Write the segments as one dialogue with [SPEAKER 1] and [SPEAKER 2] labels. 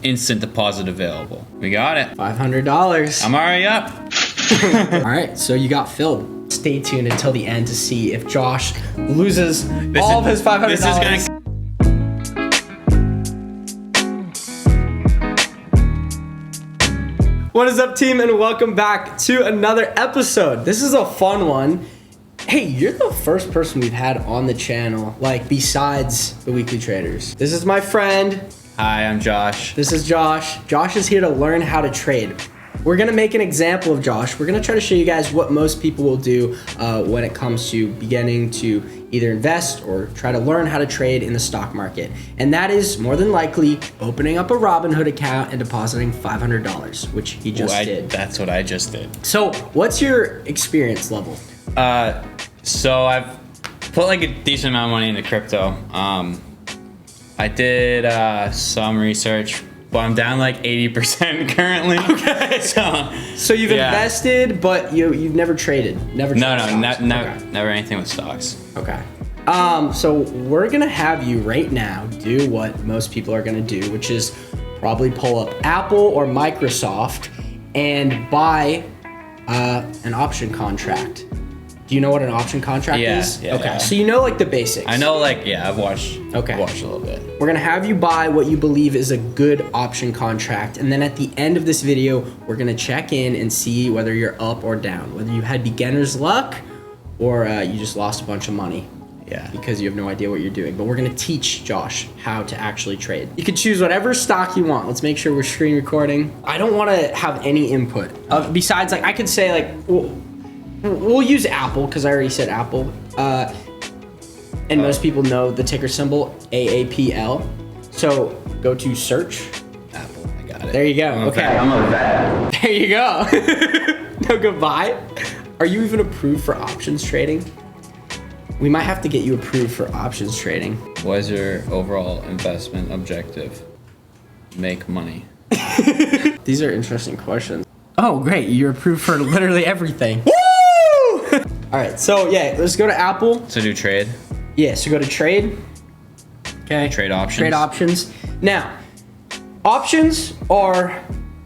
[SPEAKER 1] Instant deposit available. We got it.
[SPEAKER 2] $500.
[SPEAKER 1] I'm already up.
[SPEAKER 2] All right, so you got filled. Stay tuned until the end to see if Josh loses all of his $500.
[SPEAKER 1] This is gonna.
[SPEAKER 2] What is up, team, and welcome back to another episode. This is a fun one. Hey, you're the first person we've had on the channel, like, besides the Weekly Traders. This is my friend.
[SPEAKER 1] Hi, I'm Josh.
[SPEAKER 2] This is Josh. Josh is here to learn how to trade. We're gonna make an example of Josh. We're gonna try to show you guys what most people will do when it comes to beginning to either invest or try to learn how to trade in the stock market. And that is more than likely opening up a Robinhood account and depositing $500, which he just did.
[SPEAKER 1] That's what I just did.
[SPEAKER 2] So what's your experience level?
[SPEAKER 1] So I've put like a decent amount of money into crypto. I did some research, but I'm down like 80% currently.
[SPEAKER 2] Okay. So you've invested, but you've never traded. Never.
[SPEAKER 1] Never anything with stocks.
[SPEAKER 2] Okay. So we're gonna have you right now do what most people are gonna do, which is probably pull up Apple or Microsoft and buy an option contract. Do you know what an option contract is?
[SPEAKER 1] Yeah.
[SPEAKER 2] Okay.
[SPEAKER 1] Yeah.
[SPEAKER 2] So you know like the basics.
[SPEAKER 1] I know, like, I've watched.
[SPEAKER 2] Okay.
[SPEAKER 1] I've watched a little bit.
[SPEAKER 2] We're gonna have you buy what you believe is a good option contract, and then at the end of this video, we're gonna check in and see whether you're up or down, whether you had beginner's luck or you just lost a bunch of money.
[SPEAKER 1] Yeah.
[SPEAKER 2] Because you have no idea what you're doing. But we're gonna teach Josh how to actually trade. You can choose whatever stock you want. Let's make sure we're screen recording. I don't wanna have any input. Besides, like, I could say, like, we'll use Apple, because I already said Apple. And most people know the ticker symbol, AAPL. So go to search.
[SPEAKER 1] Apple, I got it.
[SPEAKER 2] There you go. Okay.
[SPEAKER 1] I'm a vet.
[SPEAKER 2] There you go. No, goodbye. Are you even approved for options trading? We might have to get you approved for options trading.
[SPEAKER 1] What is your overall investment objective? Make money.
[SPEAKER 2] These are interesting questions. Oh, great. You're approved for literally everything. Woo! All right. So, yeah, let's go to Apple.
[SPEAKER 1] So do trade?
[SPEAKER 2] Yeah, so go to trade. Okay.
[SPEAKER 1] Trade options.
[SPEAKER 2] Trade options. Now, options are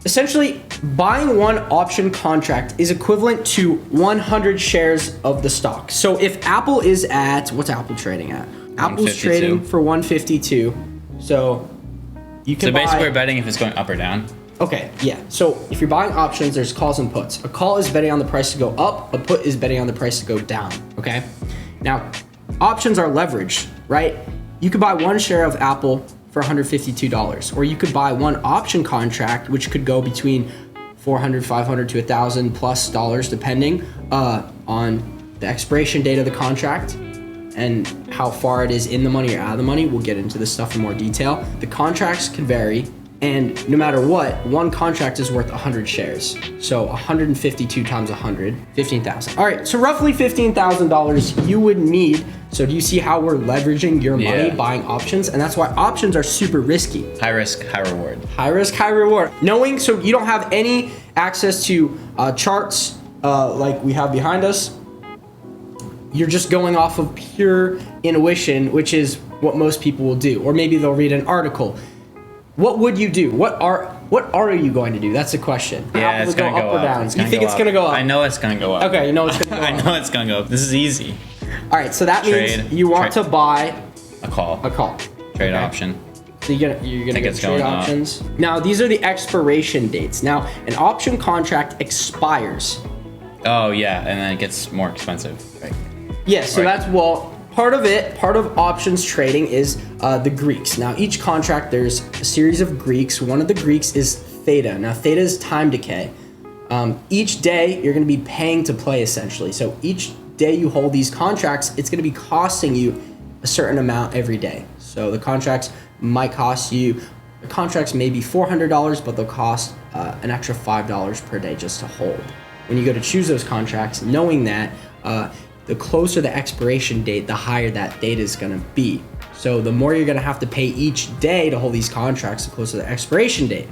[SPEAKER 2] essentially buying one option contract is equivalent to 100 shares of the stock. So if Apple is at, what's Apple trading at? Apple's trading for 152. So you can
[SPEAKER 1] So basically we're betting if it's going up or down?
[SPEAKER 2] Okay, yeah. So if you're buying options, there's calls and puts. A call is betting on the price to go up. A put is betting on the price to go down, okay? Now, options are leveraged, right? You could buy one share of Apple for $152, or you could buy one option contract, which could go between $400, $500 to $1,000+ depending on the expiration date of the contract and how far it is in the money or out of the money. We'll get into this stuff in more detail. The contracts can vary, and no matter what, one contract is worth 100 shares. So 152 times 100, 15,000. All right, so roughly $15,000 you would need. So do you see how we're leveraging your money buying options? And that's why options are super risky.
[SPEAKER 1] High risk, high reward.
[SPEAKER 2] High risk, high reward. Knowing, so you don't have any access to charts like we have behind us. You're just going off of pure intuition, which is what most people will do. Or maybe they'll read an article. What would you do? What are you going to do? That's the question.
[SPEAKER 1] Yeah, it's going to go up or down.
[SPEAKER 2] You think it's going to go up?
[SPEAKER 1] I know it's going to go up.
[SPEAKER 2] Okay, you know it's going to go up.
[SPEAKER 1] I know it's going to go up. This is easy.
[SPEAKER 2] All right, so that means you want to buy
[SPEAKER 1] a call. Trade option.
[SPEAKER 2] So you're gonna get trade options. Now these are the expiration dates. Now an option contract expires.
[SPEAKER 1] Oh yeah, and then it gets more expensive. Right.
[SPEAKER 2] Yeah, so that's, well, part of options trading is the Greeks. Now each contract, there's a series of Greeks. One of the Greeks is theta. Now theta is time decay. Each day you're gonna be paying to play essentially. So each day you hold these contracts, it's gonna be costing you a certain amount every day. So the contracts might cost you, the contracts may be $400, but they'll cost an extra $5 per day just to hold. When you go to choose those contracts, knowing that the closer the expiration date, the higher that date is gonna be. So the more you're gonna have to pay each day to hold these contracts, the closer the expiration date.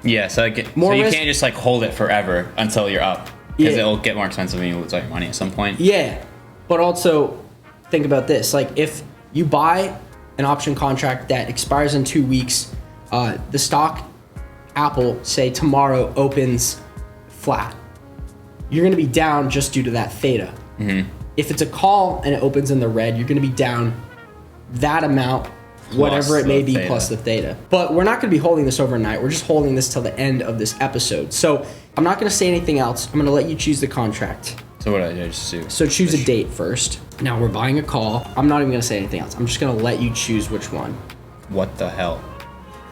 [SPEAKER 1] Yeah, so you can't just like hold it forever until you're up, because it'll get more expensive when you lose all your money at some point.
[SPEAKER 2] Yeah, but also think about this. Like if you buy an option contract that expires in 2 weeks, the stock Apple, say tomorrow opens flat, you're going to be down just due to that theta. If it's a call and it opens in the red, you're going to be down that amount, whatever it may be, plus the theta. But we're not going to be holding this overnight. We're just holding this till the end of this episode. So I'm not going to say anything else. I'm going to let you choose the contract.
[SPEAKER 1] So what do I just do?
[SPEAKER 2] So choose a date first. Now we're buying a call. I'm not even going to say anything else. I'm just going to let you choose which one.
[SPEAKER 1] What the hell?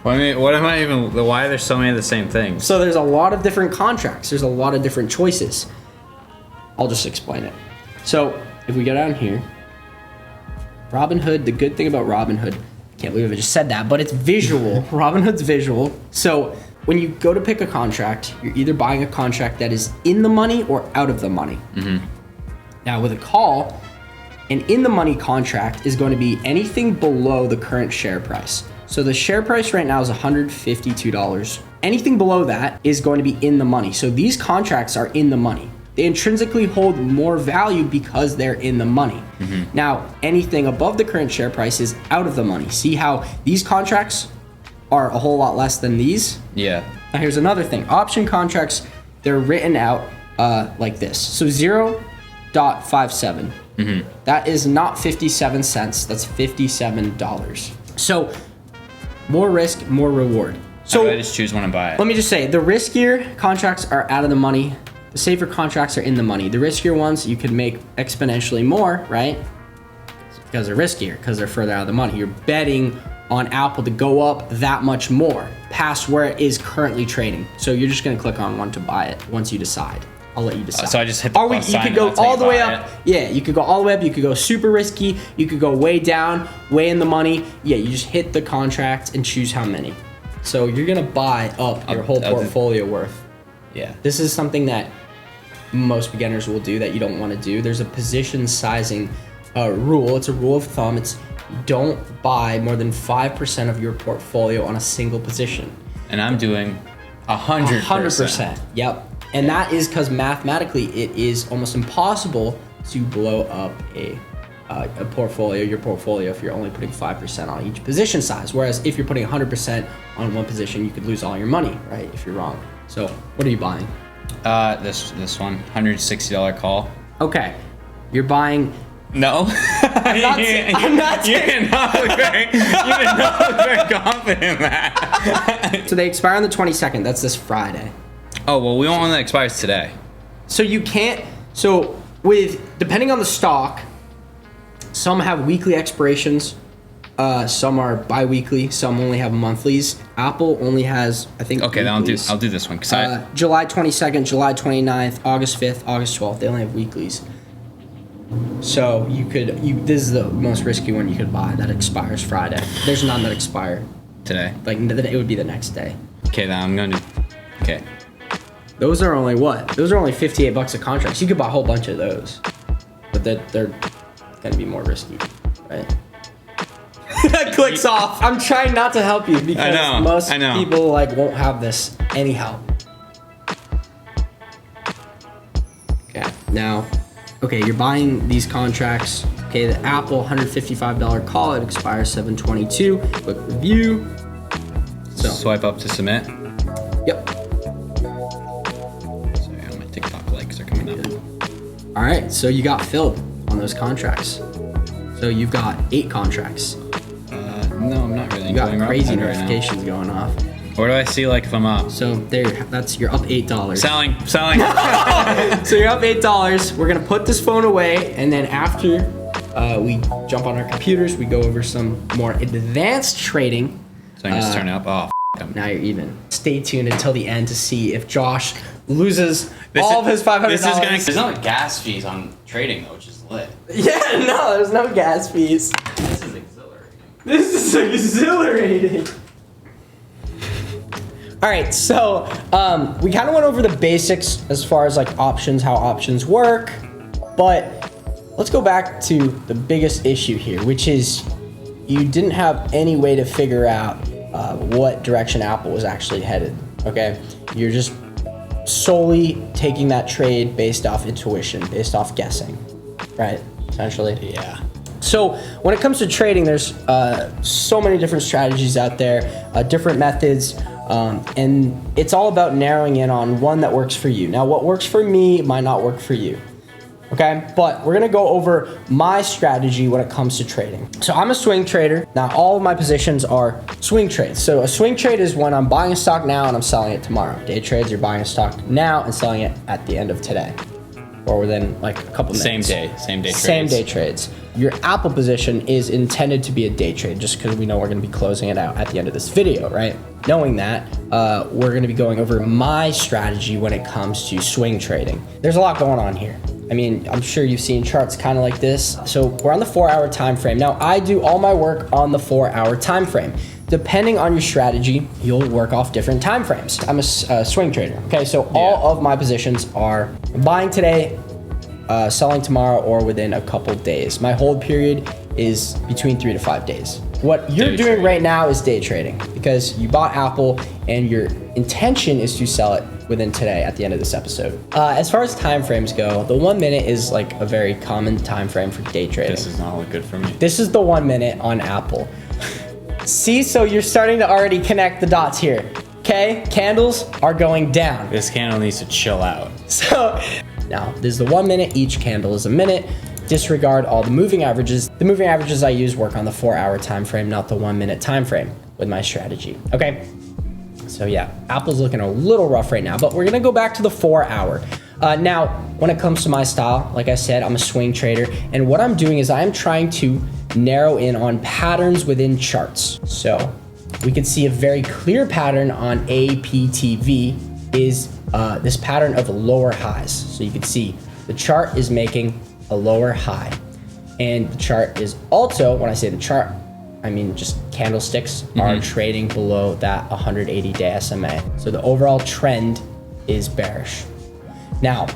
[SPEAKER 1] Well, I mean, what am I even? Why are there so many of the same things?
[SPEAKER 2] So there's a lot of different contracts. There's a lot of different choices. I'll just explain it. So if we go down here, Robinhood, the good thing about Robinhood, I can't believe I just said that, but it's visual. Robinhood's visual. So when you go to pick a contract, you're either buying a contract that is in the money or out of the money. Now with a call, an in the money contract is going to be anything below the current share price. So the share price right now is $152. Anything below that is going to be in the money. So these contracts are in the money. They intrinsically hold more value because they're in the money. Now, anything above the current share price is out of the money. See how these contracts are a whole lot less than these?
[SPEAKER 1] Yeah.
[SPEAKER 2] Now here's another thing. Option contracts, they're written out like this. So 0.57. That is not 57 cents, that's $57. So more risk, more reward.
[SPEAKER 1] So I just choose one and buy it.
[SPEAKER 2] Let me just say, the riskier contracts are out of the money. The safer contracts are in the money. The riskier ones, you could make exponentially more, right? Because they're riskier, because they're further out of the money. You're betting on Apple to go up that much more past where it is currently trading. So you're just gonna click on one to buy it once you decide. I'll let you decide.
[SPEAKER 1] So I just hit the plus sign.
[SPEAKER 2] You could go all the way up. Yeah, you could go all the way up. You could go super risky. You could go way down, way in the money. Yeah, you just hit the contract and choose how many. So you're gonna buy up your whole portfolio worth.
[SPEAKER 1] Yeah.
[SPEAKER 2] This is something that most beginners will do that you don't want to do. There's a position sizing rule. It's a rule of thumb. It's don't buy more than 5% of your portfolio on a single position.
[SPEAKER 1] And I'm doing 100%.
[SPEAKER 2] 100%. Yep. And that is because mathematically it is almost impossible to blow up a portfolio, your portfolio, if you're only putting 5% on each position size. Whereas if you're putting 100% on one position, you could lose all your money, right? If you're wrong. So what are you buying?
[SPEAKER 1] This one, $160 call.
[SPEAKER 2] Okay, you're buying.
[SPEAKER 1] No,
[SPEAKER 2] I'm not.
[SPEAKER 1] You did not look very confident in that.
[SPEAKER 2] So they expire on the 22nd. That's this Friday.
[SPEAKER 1] Oh well, we want one that expires today.
[SPEAKER 2] So you can't. So depending on the stock, some have weekly expirations. Some are bi-weekly. Some only have monthlies. Apple only has, I think.
[SPEAKER 1] Okay, then
[SPEAKER 2] weeklies.
[SPEAKER 1] I'll do this one.
[SPEAKER 2] July 22nd, July 29th, August 5th, August 12th. They only have weeklies. So this is the most risky one you could buy that expires Friday. There's none that expire
[SPEAKER 1] today.
[SPEAKER 2] Like it would be the next day.
[SPEAKER 1] Okay, then I'm gonna. Okay.
[SPEAKER 2] Those are only what? Those are only $58 a contract. So you could buy a whole bunch of those, but they're gonna be more risky, right? That clicks off. I'm trying not to help you because most people won't have this any help. Okay, now, you're buying these contracts. Okay, the Apple $155 call, it expires 7/22. Quick review. So
[SPEAKER 1] swipe up to submit.
[SPEAKER 2] Yep.
[SPEAKER 1] Sorry, my TikTok likes are coming up.
[SPEAKER 2] All right, so you got filled on those contracts. So you've got 8 contracts.
[SPEAKER 1] No, I'm not really.
[SPEAKER 2] You got crazy notifications going off.
[SPEAKER 1] Where do I see if I'm up?
[SPEAKER 2] So you're up $8.
[SPEAKER 1] Selling.
[SPEAKER 2] So you're up $8. We're gonna put this phone away, and then after we jump on our computers, we go over some more advanced trading.
[SPEAKER 1] So I can just turn it up. Oh,
[SPEAKER 2] now you're even. Stay tuned until the end to see if Josh loses all of his $500.
[SPEAKER 1] There's no gas fees on trading though, which is lit.
[SPEAKER 2] Yeah, no, there's no gas fees. This is exhilarating. All right, so we kind of went over the basics as far as options, how options work, but let's go back to the biggest issue here, which is you didn't have any way to figure out what direction Apple was actually headed, okay? You're just solely taking that trade based off intuition, based off guessing, right? Essentially.
[SPEAKER 1] Yeah.
[SPEAKER 2] So when it comes to trading, there's so many different strategies out there, different methods, and it's all about narrowing in on one that works for you. Now, what works for me might not work for you. Okay, but we're gonna go over my strategy when it comes to trading. So I'm a swing trader. Now all of my positions are swing trades. So a swing trade is when I'm buying a stock now and I'm selling it tomorrow. Day trades, you're buying a stock now and selling it at the end of today, or within like a couple minutes.
[SPEAKER 1] Same day trades.
[SPEAKER 2] Same day trades. Your Apple position is intended to be a day trade, just because we know we're gonna be closing it out at the end of this video, right? Knowing that, we're gonna be going over my strategy when it comes to swing trading. There's a lot going on here. I mean, I'm sure you've seen charts kind of like this. So we're on the 4-hour time frame. Now, I do all my work on the 4-hour time frame. Depending on your strategy, you'll work off different time frames. I'm a swing trader, okay? So all of my positions are buying today, selling tomorrow, or within a couple days. My hold period is between 3 to 5 days. What you're doing right now is day trading, because you bought Apple and your intention is to sell it within today at the end of this episode. As far as time frames go, the 1 minute is like a very common time frame for day trading.
[SPEAKER 1] This is not look good for me.
[SPEAKER 2] This is the 1 minute on Apple. See, so you're starting to already connect the dots here. Okay, candles are going down.
[SPEAKER 1] This candle needs to chill out.
[SPEAKER 2] So now this is the 1 minute, each candle is a minute. Disregard all the moving averages. The moving averages I use work on the 4-hour time frame, not the 1 minute time frame with my strategy. Okay. So yeah, Apple's looking a little rough right now, but we're gonna go back to the 4-hour. Now, when it comes to my style, like I said, I'm a swing trader, and what I'm doing is I'm trying to narrow in on patterns within charts. So we can see a very clear pattern on APTV is this pattern of lower highs. So you can see the chart is making a lower high, and the chart is also, when I say the chart, I mean just candlesticks are trading below that 180-day SMA. So the overall trend is bearish. Now,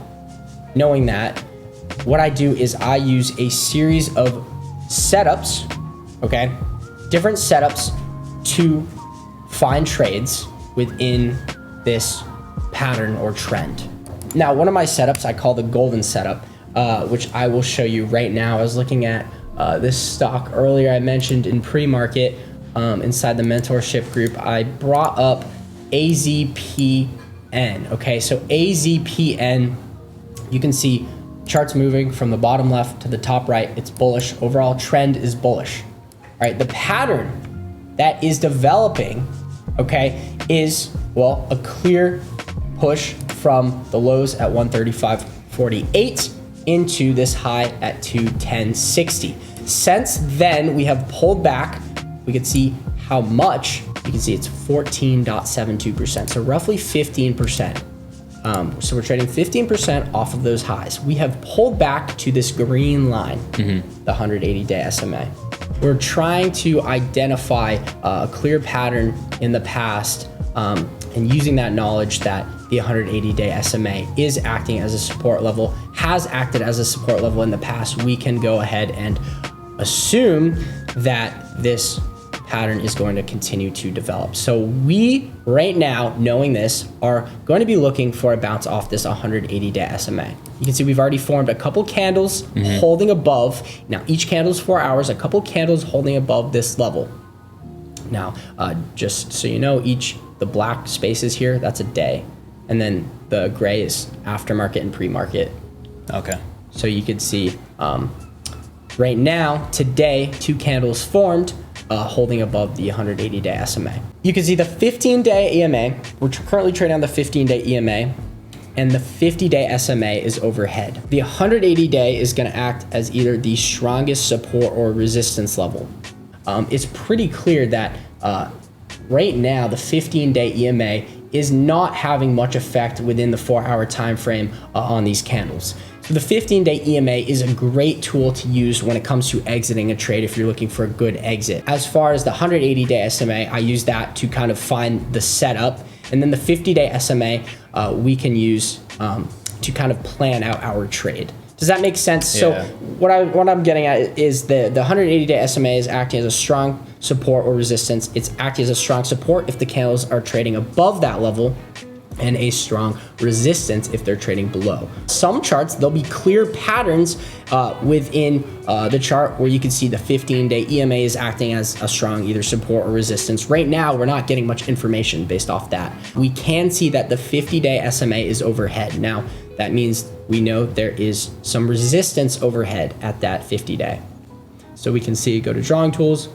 [SPEAKER 2] knowing that, what I do is I use a series of setups, okay? Different setups to find trades within this pattern or trend. Now, one of my setups I call the golden setup, which I will show you right now. I was looking at this stock earlier I mentioned in pre-market inside the mentorship group. I brought up AZPN, okay? So AZPN, you can see charts moving from the bottom left to the top right. It's bullish. Overall trend is bullish. All right, the pattern that is developing, okay, is, well, a clear push from the lows at 135.48 into this high at 210.60. Since then, we have pulled back. We can see how much. You can see it's 14.72%, so roughly 15%. So we're trading 15% off of those highs. We have pulled back to this green line, the 180-day SMA. We're trying to identify a clear pattern in the past, and using that knowledge that the 180-day SMA is acting as a support level, has acted as a support level in the past, we can go ahead and assume that this pattern is going to continue to develop. So we, right now, knowing this, are going to be looking for a bounce off this 180-day SMA. You can see we've already formed a couple candles holding above. Now, each candle is 4 hours, a couple candles holding above this level. Now, just so you know, the black spaces here, that's a day. And then the gray is aftermarket and pre-market.
[SPEAKER 1] Okay.
[SPEAKER 2] So you could see right now, today, 2 candles formed, holding above the 180-day SMA. You can see the 15-day EMA. We're currently trading on the 15-day EMA, and the 50-day SMA is overhead. The 180-day is going to act as either the strongest support or resistance level. It's pretty clear that right now, the 15-day EMA is not having much effect within the 4-hour time frame on these candles. So the 15-day EMA is a great tool to use when it comes to exiting a trade if you're looking for a good exit. As far as the 180-day SMA, I use that to kind of find the setup. And then the 50-day SMA, we can use to kind of plan out our trade. Does that make sense? Yeah. So what I'm getting at is the 180-day SMA is acting as a strong support or resistance. It's acting as a strong support if the candles are trading above that level, and a strong resistance if they're trading below. Some charts, there'll be clear patterns within the chart where you can see the 15-day EMA is acting as a strong either support or resistance. Right now, we're not getting much information based off that. We can see that the 50-day SMA is overhead. Now, that means we know there is some resistance overhead at that 50-day. So we can see, go to drawing tools,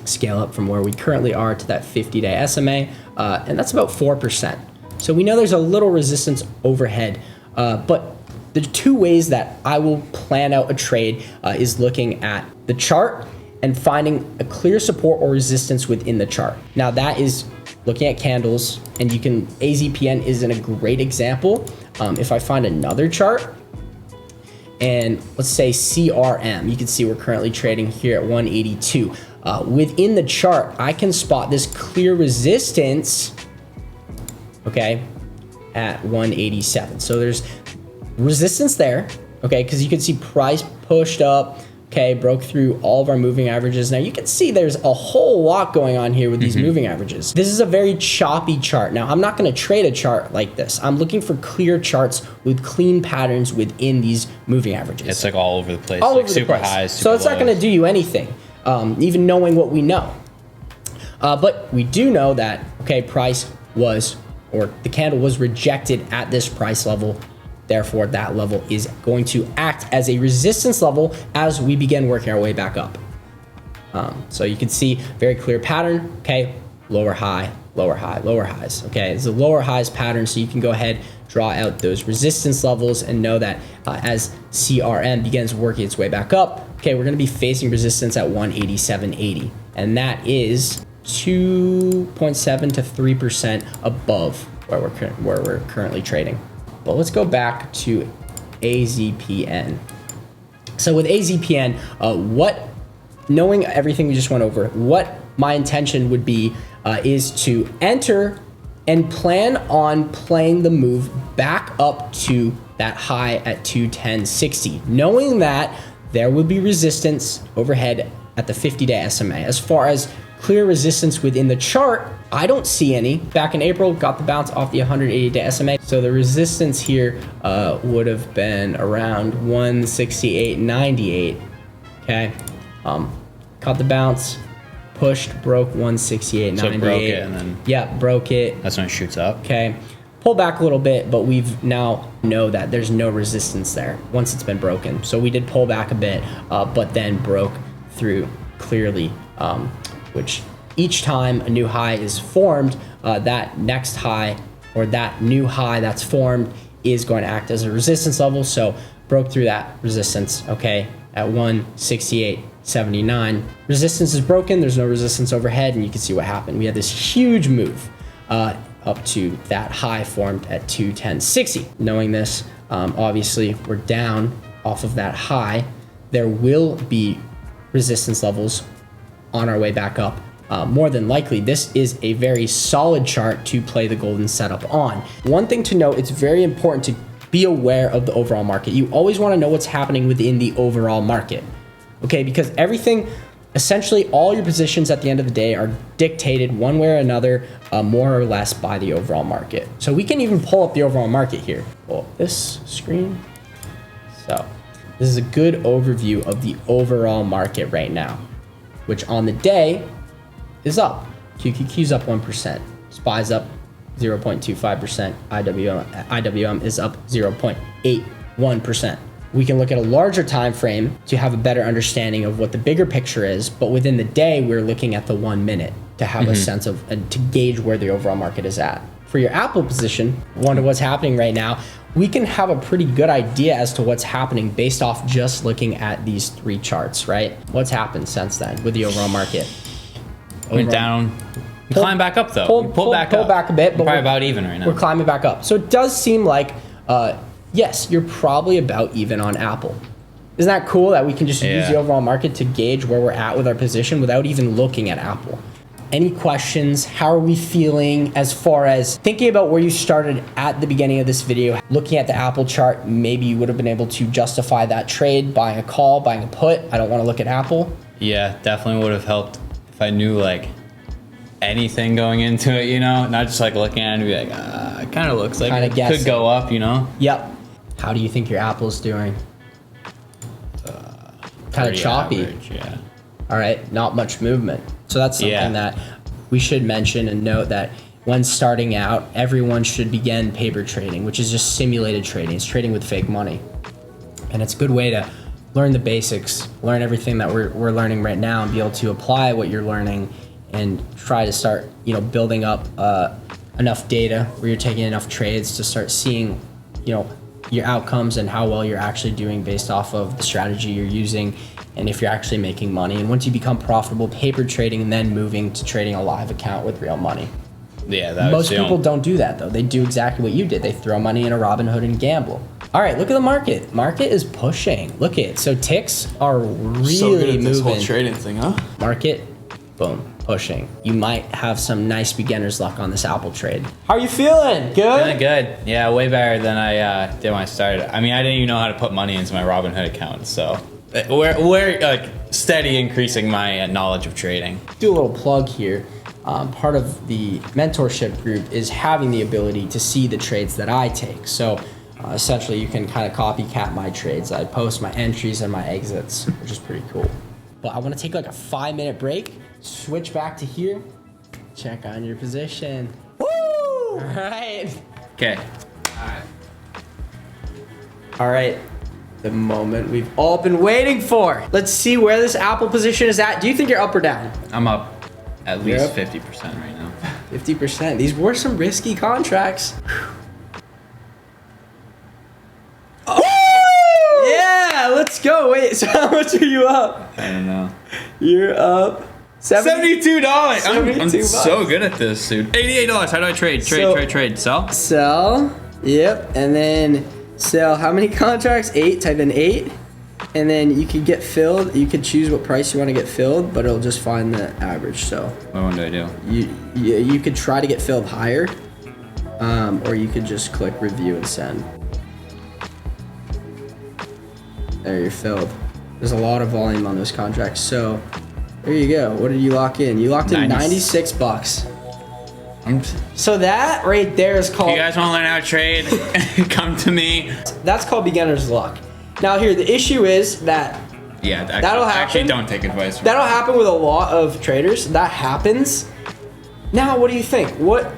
[SPEAKER 2] scale up from where we currently are to that 50-day SMA, and that's about 4%. So we know there's a little resistance overhead, but the two ways that I will plan out a trade is looking at the chart and finding a clear support or resistance within the chart. Now that is looking at candles, and you can, AZPN is a great example. If I find another chart, and let's say CRM, you can see we're currently trading here at 182. Within the chart, I can spot this clear resistance, okay, at 187. So there's resistance there, okay, because you can see price pushed up, okay, broke through all of our moving averages. Now you can see there's a whole lot going on here with these moving averages. This is a very choppy chart. Now I'm not going to trade a chart like this. I'm looking for clear charts with clean patterns within these moving averages.
[SPEAKER 1] It's like all over the place,
[SPEAKER 2] all
[SPEAKER 1] like
[SPEAKER 2] over
[SPEAKER 1] super
[SPEAKER 2] the place.
[SPEAKER 1] highs, super
[SPEAKER 2] so it's not
[SPEAKER 1] lows.
[SPEAKER 2] going to do you anything, even knowing what we know. But we do know that, okay, price was, or the candle was rejected at this price level. Therefore, that level is going to act as a resistance level as we begin working our way back up. So you can see very clear pattern, okay, lower high, lower high, lower highs, okay. It's a lower highs pattern, so you can go ahead, draw out those resistance levels and know that as CRM begins working its way back up, okay, we're gonna be facing resistance at 187.80, and that is 2.7 to 3% above where we're currently trading. But let's go back to AZPN. So with AZPN, knowing everything we just went over, what my intention would be is to enter and plan on playing the move back up to that high at 210.60, knowing that there would be resistance overhead at the 50-day SMA. As far as clear resistance within the chart, I don't see any. Back in April, got the bounce off the 180-day SMA. So the resistance here would have been around 168.98, okay? Caught the bounce, pushed, broke 168.98.
[SPEAKER 1] So it broke it and then...
[SPEAKER 2] Yeah, broke it.
[SPEAKER 1] That's when it shoots up.
[SPEAKER 2] Okay, pull back a little bit, but we've now know that there's no resistance there once it's been broken. So we did pull back a bit, but then broke through clearly, which each time a new high is formed, that next high or that new high that's formed is going to act as a resistance level. So broke through that resistance, okay, at 168.79. Resistance is broken, there's no resistance overhead, and you can see what happened. We had this huge move up to that high formed at 210.60. Knowing this, obviously we're down off of that high. There will be resistance levels on our way back up. More than likely, this is a very solid chart to play the golden setup on. One thing to note, it's very important to be aware of the overall market. You always want to know what's happening within the overall market, okay? Because everything, essentially all your positions at the end of the day are dictated one way or another, more or less by the overall market. So we can even pull up the overall market here. Pull up this screen. So this is a good overview of the overall market right now, which on the day is up. QQQ's up 1%, SPY's up 0.25%, IWM is up 0.81%. We can look at a larger time frame to have a better understanding of what the bigger picture is, but within the day, we're looking at the 1 minute to have a sense of, to gauge where the overall market is at. For your Apple position, wonder what's happening right now, we can have a pretty good idea as to what's happening based off just looking at these three charts, right? What's happened since then with the overall market?
[SPEAKER 1] Went down. We climbed back up though.
[SPEAKER 2] Pull back a bit, but
[SPEAKER 1] we're probably about even right now.
[SPEAKER 2] We're climbing back up. So it does seem like, yes, you're probably about even on Apple. Isn't that cool that we can just use the overall market to gauge where we're at with our position without even looking at Apple? Any questions? How are we feeling as far as thinking about where you started at the beginning of this video? Looking at the Apple chart, maybe you would have been able to justify that trade, buying a call, buying a put. I don't want to look at Apple.
[SPEAKER 1] Yeah, definitely would have helped if I knew like anything going into it, you know, not just like looking at it and be like, It kind of looks like
[SPEAKER 2] Kinda
[SPEAKER 1] it
[SPEAKER 2] guessing.
[SPEAKER 1] could go up, you know?
[SPEAKER 2] Yep. How do you think your apple's doing? Kind of
[SPEAKER 1] Pretty
[SPEAKER 2] choppy.
[SPEAKER 1] average, yeah.
[SPEAKER 2] All right, not much movement. So that's something
[SPEAKER 1] Yeah.
[SPEAKER 2] that we should mention and note that when starting out, everyone should begin paper trading, which is just simulated trading. It's trading with fake money. And it's a good way to learn the basics, learn everything that we're learning right now, and be able to apply what you're learning and try to start, building up enough data where you're taking enough trades to start seeing, your outcomes and how well you're actually doing based off of the strategy you're using and if you're actually making money. And once you become profitable, paper trading, and then moving to trading a live account with real money.
[SPEAKER 1] Yeah, that
[SPEAKER 2] Most people don't do that though. They do exactly what you did. They throw money in a Robinhood and gamble. All right, look at the market. Market is pushing. Look at it. So ticks are really
[SPEAKER 3] So good at this whole
[SPEAKER 2] moving.
[SPEAKER 3] trading thing, huh?
[SPEAKER 2] Market, boom, pushing. You might have some nice beginner's luck on this Apple trade. How are you feeling?
[SPEAKER 1] Feeling
[SPEAKER 2] Good?
[SPEAKER 1] good. Yeah, way better than I did when I started. I mean, I didn't even know how to put money into my Robinhood account, so we're like steady increasing my knowledge of trading.
[SPEAKER 2] Do a little plug here. Part of the mentorship group is having the ability to see the trades that I take. So essentially you can kind of copycat my trades. I post my entries and my exits, which is pretty cool. But I want to take like a 5-minute break, switch back to here, check on your position. Woo! All right.
[SPEAKER 1] Okay.
[SPEAKER 2] All right. The moment we've all been waiting for. Let's see where this Apple position is at. Do you think you're up or down?
[SPEAKER 1] I'm up at
[SPEAKER 2] You're
[SPEAKER 1] least
[SPEAKER 2] up?
[SPEAKER 1] 50% right now.
[SPEAKER 2] 50%. These were some risky contracts. Oh! Yeah, let's go. Wait, so how much are you up?
[SPEAKER 1] I don't know.
[SPEAKER 2] You're up
[SPEAKER 1] $72. I'm
[SPEAKER 2] $72
[SPEAKER 1] so good at this, dude. $88. How do I trade?
[SPEAKER 2] So-
[SPEAKER 1] Trade. Sell?
[SPEAKER 2] Sell. Yep. And then sell how many contracts? 8. Type in 8. And then you could get filled. You could choose what price you want to get filled, but it'll just find the average. So
[SPEAKER 1] What one do I do?
[SPEAKER 2] you could try to get filled higher, or you could just click review and send. There, you're filled. There's a lot of volume on those contracts. So there you go. What did you lock in? You locked in 96 bucks. So that right there is called.
[SPEAKER 1] You guys want to learn how to trade? Come to me.
[SPEAKER 2] That's called beginner's luck. Now here, the issue is that
[SPEAKER 1] Yeah, actually,
[SPEAKER 2] That'll happen.
[SPEAKER 1] Actually, don't take advice from
[SPEAKER 2] that'll happen with a lot of traders. That happens. Now, what do you think? What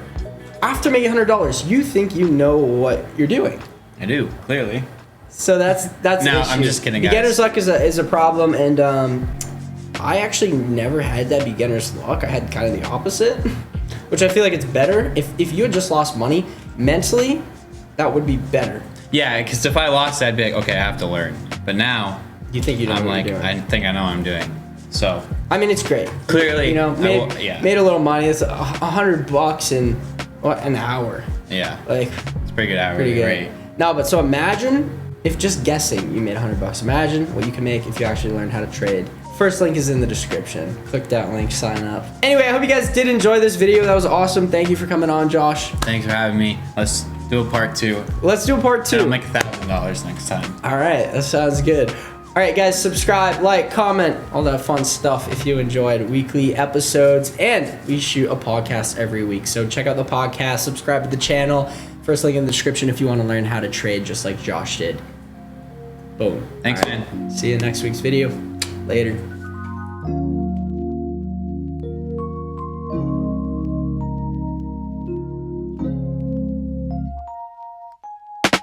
[SPEAKER 2] after making $100, you think you know what you're doing?
[SPEAKER 1] I do, clearly.
[SPEAKER 2] So that's
[SPEAKER 1] No,
[SPEAKER 2] the issue.
[SPEAKER 1] I'm just kidding, guys.
[SPEAKER 2] Beginner's luck is a problem, and I actually never had that beginner's luck. I had kind of the opposite, which I feel like it's better. If you had just lost money mentally, that would be better.
[SPEAKER 1] Yeah, because if I lost, I'd be like, okay, I have to learn. But now,
[SPEAKER 2] You think you know
[SPEAKER 1] I'm
[SPEAKER 2] what
[SPEAKER 1] like,
[SPEAKER 2] you're doing.
[SPEAKER 1] I think I know what I'm doing. So,
[SPEAKER 2] I mean, it's great.
[SPEAKER 1] Clearly,
[SPEAKER 2] you know,
[SPEAKER 1] I
[SPEAKER 2] made,
[SPEAKER 1] will- yeah.
[SPEAKER 2] made a little money. It's $100 in what, an hour.
[SPEAKER 1] yeah,
[SPEAKER 2] Like
[SPEAKER 1] it's a pretty good hourly
[SPEAKER 2] pretty good.
[SPEAKER 1] rate.
[SPEAKER 2] No, but so imagine if just guessing you made $100. Imagine what you can make if you actually learn how to trade. First link is in the description. Click that link, sign up. Anyway, I hope you guys did enjoy this video. That was awesome. Thank you for coming on, Josh.
[SPEAKER 1] Thanks for having me. Let's do a part 2.
[SPEAKER 2] Let's do a part 2.
[SPEAKER 1] I'll make $1,000 next time.
[SPEAKER 2] All right, that sounds good. All right, guys, subscribe, like, comment, all that fun stuff if you enjoyed weekly episodes. And we shoot a podcast every week. So check out the podcast, subscribe to the channel. First link in the description if you want to learn how to trade just like Josh did. Boom.
[SPEAKER 1] Thanks,
[SPEAKER 2] All right.
[SPEAKER 1] man.
[SPEAKER 2] See you in next week's video. Later.